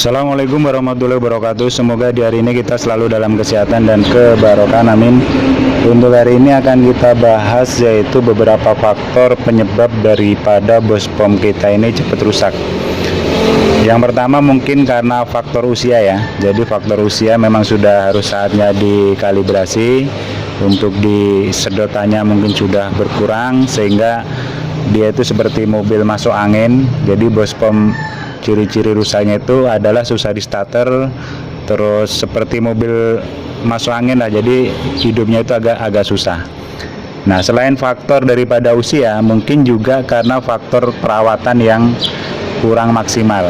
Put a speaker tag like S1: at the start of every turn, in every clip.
S1: Assalamualaikum warahmatullahi wabarakatuh. Semoga di hari ini kita selalu dalam kesehatan dan kebarokan, amin. Untuk hari ini akan kita bahas yaitu beberapa faktor penyebab daripada bospom kita ini cepat rusak. Yang pertama mungkin karena faktor usia ya. Jadi faktor usia memang sudah harus saatnya dikalibrasi. Untuk di sedotannya mungkin sudah berkurang sehingga dia itu seperti mobil masuk angin. Jadi bospom ciri-ciri rusaknya itu adalah susah di starter, terus seperti mobil masuk angin lah, jadi hidupnya itu agak susah. Nah, selain faktor daripada usia, mungkin juga karena faktor perawatan yang kurang maksimal.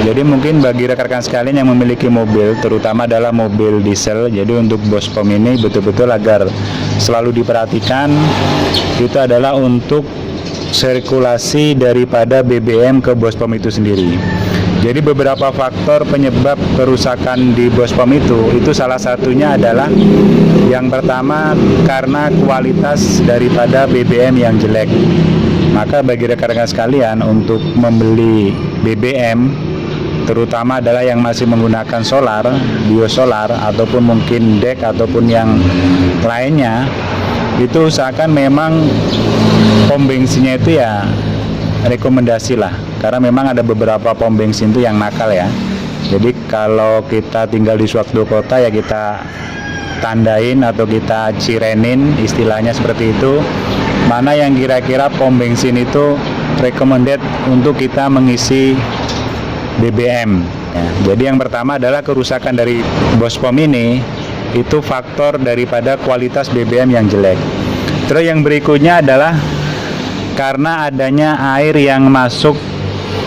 S1: Jadi mungkin bagi rekan-rekan sekalian yang memiliki mobil, terutama adalah mobil diesel, jadi untuk bospom ini betul-betul agar selalu diperhatikan, itu adalah untuk sirkulasi daripada BBM ke bospom itu sendiri. Jadi beberapa faktor penyebab kerusakan di bospom itu salah satunya adalah yang pertama karena kualitas daripada BBM yang jelek. Maka bagi rekan-rekan sekalian untuk membeli BBM terutama adalah yang masih menggunakan solar, biosolar ataupun mungkin DEK ataupun yang lainnya, itu usahakan memang pom bensinnya itu ya rekomendasi lah, karena memang ada beberapa pom bensin itu yang nakal ya. Jadi kalau kita tinggal di suatu kota ya kita tandain atau kita cirenin, istilahnya seperti itu, mana yang kira-kira pom bensin itu recommended untuk kita mengisi BBM ya. Jadi yang pertama adalah kerusakan dari bospom ini itu faktor daripada kualitas BBM yang jelek. Terus yang berikutnya adalah karena adanya air yang masuk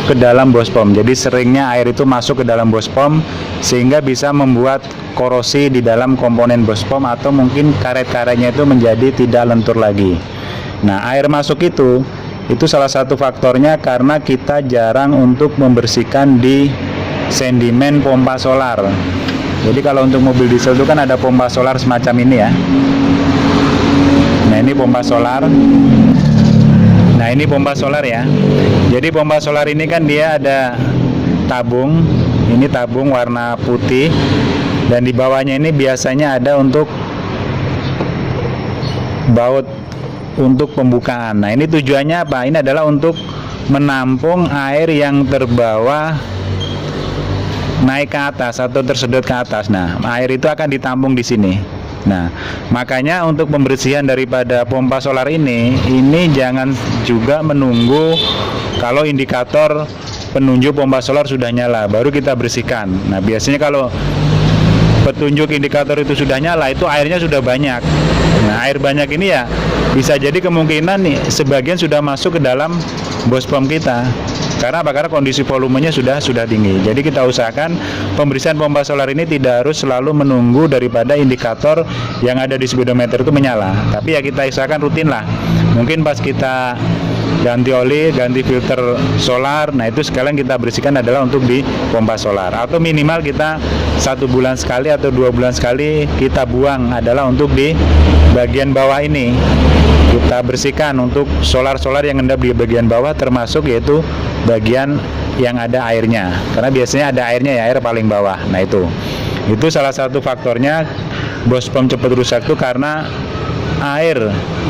S1: ke dalam bospom. Jadi seringnya air itu masuk ke dalam bospom sehingga bisa membuat korosi di dalam komponen bospom atau mungkin karet-karetnya itu menjadi tidak lentur lagi. Nah, air masuk itu salah satu faktornya karena kita jarang untuk membersihkan di sedimen pompa solar. Jadi kalau untuk mobil diesel itu kan ada pompa solar semacam ini ya. Nah, ini pompa solar. Nah, ini pompa solar ya. Jadi pompa solar ini kan dia ada tabung. Ini tabung warna putih. Dan di bawahnya ini biasanya ada untuk baut untuk pembukaan. Nah, ini tujuannya apa? Ini adalah untuk menampung air yang terbawa naik ke atas atau tersedot ke atas. Nah, air itu akan ditampung di sini. Nah, makanya untuk pembersihan daripada pompa solar ini jangan juga menunggu kalau indikator penunjuk pompa solar sudah nyala baru kita bersihkan. Nah, biasanya kalau petunjuk indikator itu sudah nyala, itu airnya sudah banyak. Nah, air banyak ini ya bisa jadi kemungkinan nih sebagian sudah masuk ke dalam bospom kita. Karena apa? Karena kondisi volumenya sudah tinggi. Jadi kita usahakan pembersihan pompa solar ini tidak harus selalu menunggu daripada indikator yang ada di speedometer itu menyala. Tapi ya kita usahakan rutin lah. Mungkin pas kita ganti oli, ganti filter solar, nah itu sekalian kita bersihkan adalah untuk di pompa solar. Atau minimal kita 1 bulan sekali atau 2 bulan sekali kita buang adalah untuk di bagian bawah ini. Kita bersihkan untuk solar-solar yang endap di bagian bawah, termasuk yaitu bagian yang ada airnya, karena biasanya ada airnya ya, air paling bawah. Nah, itu salah satu faktornya bospom cepat rusak itu karena air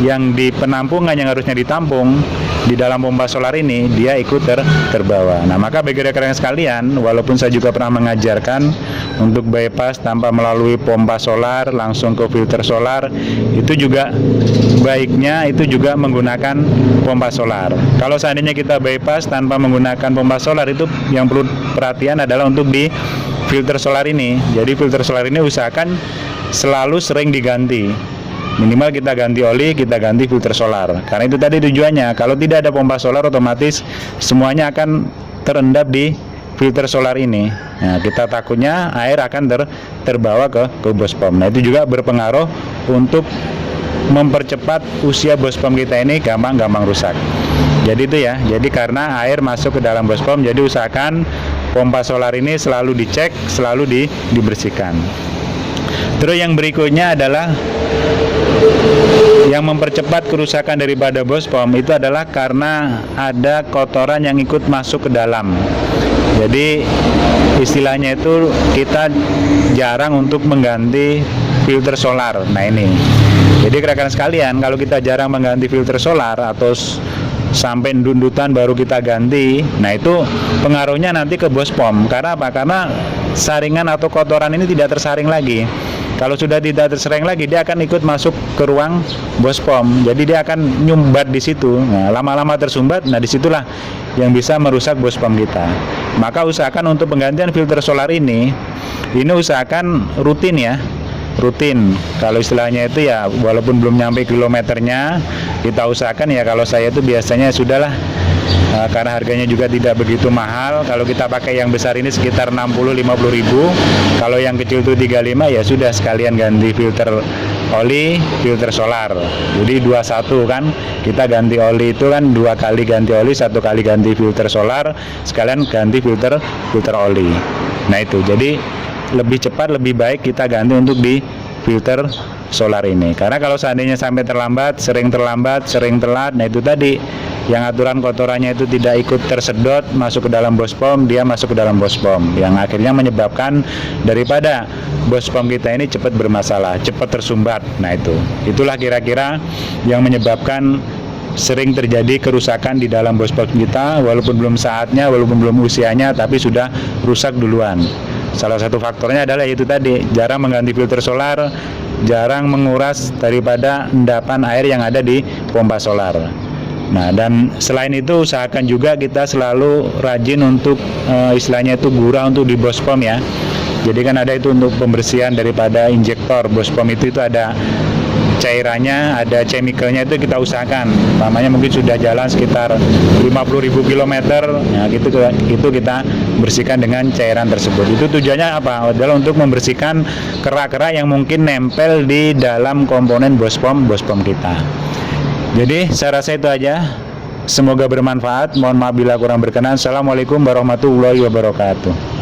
S1: yang di penampungan yang harusnya ditampung di dalam pompa solar ini dia ikut terbawa. Nah, maka bagi rekan-rekan sekalian, walaupun saya juga pernah mengajarkan untuk bypass tanpa melalui pompa solar langsung ke filter solar, itu juga baiknya itu juga menggunakan pompa solar. Kalau seandainya kita bypass tanpa menggunakan pompa solar, itu yang perlu perhatian adalah untuk di filter solar ini. Jadi filter solar ini usahakan selalu sering diganti. Minimal kita ganti oli, kita ganti filter solar. Karena itu tadi tujuannya, kalau tidak ada pompa solar otomatis semuanya akan terendap di filter solar ini. Nah, kita takutnya air akan terbawa ke bospom. Nah, itu juga berpengaruh untuk mempercepat usia bospom kita ini gampang rusak. Jadi itu ya, jadi karena air masuk ke dalam bospom, jadi usahakan pompa solar ini selalu dicek, selalu dibersihkan. Terus yang berikutnya adalah yang mempercepat kerusakan daripada bospom itu adalah karena ada kotoran yang ikut masuk ke dalam. Jadi istilahnya itu kita jarang untuk mengganti filter solar. Nah ini, jadi rekan sekalian, kalau kita jarang mengganti filter solar atau sampai dundutan baru kita ganti, nah itu pengaruhnya nanti ke bos pom. Karena apa? Karena saringan atau kotoran ini tidak tersaring lagi. Kalau sudah tidak tersaring lagi, dia akan ikut masuk ke ruang bos pom. Jadi dia akan nyumbat di situ. Nah, lama-lama tersumbat, nah disitulah yang bisa merusak bos pom kita. Maka usahakan untuk penggantian filter solar ini usahakan rutin ya. Rutin, kalau istilahnya itu ya walaupun belum nyampe kilometernya, kita usahakan ya. Kalau saya itu biasanya sudahlah, karena harganya juga tidak begitu mahal. Kalau kita pakai yang besar ini sekitar 60-50 ribu, kalau yang kecil itu 35, ya sudah sekalian ganti filter oli, filter solar. Jadi 21 kan, kita ganti oli itu kan 2 kali ganti oli, 1 kali ganti filter solar, sekalian ganti filter oli. Nah itu, jadi lebih cepat, lebih baik kita ganti untuk di filter solar ini. Karena kalau seandainya sampai terlambat, sering telat, nah itu tadi, yang aturan kotorannya itu tidak ikut tersedot masuk ke dalam bos pom, dia masuk ke dalam bos pom, yang akhirnya menyebabkan daripada bos pom kita ini cepat bermasalah, cepat tersumbat. Nah itulah kira-kira yang menyebabkan sering terjadi kerusakan di dalam bos pom kita, walaupun belum saatnya, walaupun belum usianya, tapi sudah rusak duluan. Salah satu faktornya adalah itu tadi, jarang mengganti filter solar, jarang menguras daripada endapan air yang ada di pompa solar. Nah, dan selain itu usahakan juga kita selalu rajin untuk istilahnya itu gurah untuk di bos pom ya. Jadi kan ada itu untuk pembersihan daripada injektor bos pom itu ada cairannya, ada chemicalnya, itu kita usahakan. Namanya mungkin sudah jalan sekitar 50.000 km, ya itu kita bersihkan dengan cairan tersebut. Itu tujuannya apa? Adalah untuk membersihkan kerak-kerak yang mungkin nempel di dalam komponen bos pom kita. Jadi saya rasa itu aja. Semoga bermanfaat. Mohon maaf bila kurang berkenan. Assalamualaikum warahmatullahi wabarakatuh.